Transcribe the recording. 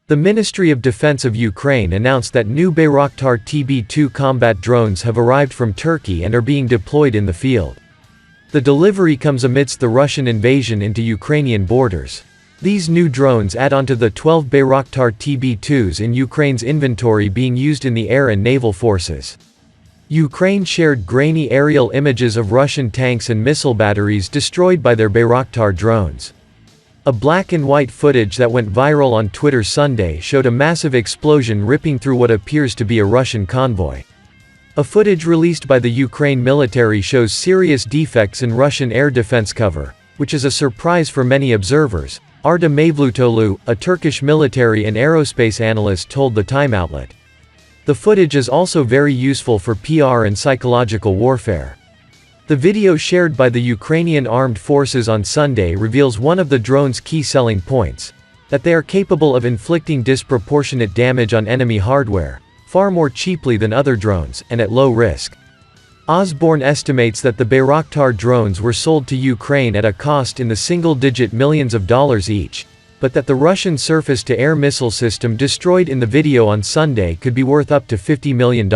The Ministry of Defense of Ukraine announced that new Bayraktar TB2 combat drones have arrived from Turkey and are being deployed in the field. The delivery comes amidst the Russian invasion into Ukrainian borders. These new drones add on to the 12 Bayraktar TB2s in Ukraine's inventory being used in the air and naval forces. Ukraine shared grainy aerial images of Russian tanks and missile batteries destroyed by their Bayraktar drones. A black and white footage that went viral on Twitter Sunday showed a massive explosion ripping through what appears to be a Russian convoy. A footage released by the Ukraine military shows serious defects in Russian air defense cover, which is a surprise for many observers, Arda Mavlutoglu, a Turkish military and aerospace analyst told the Time outlet. The footage is also very useful for PR and psychological warfare. The video shared by the Ukrainian Armed Forces on Sunday reveals one of the drone's key selling points, that they are capable of inflicting disproportionate damage on enemy hardware, far more cheaply than other drones, and at low risk. Osborne estimates that the Bayraktar drones were sold to Ukraine at a cost in the single-digit millions of dollars each, but that the Russian surface-to-air missile system destroyed in the video on Sunday could be worth up to $50 million.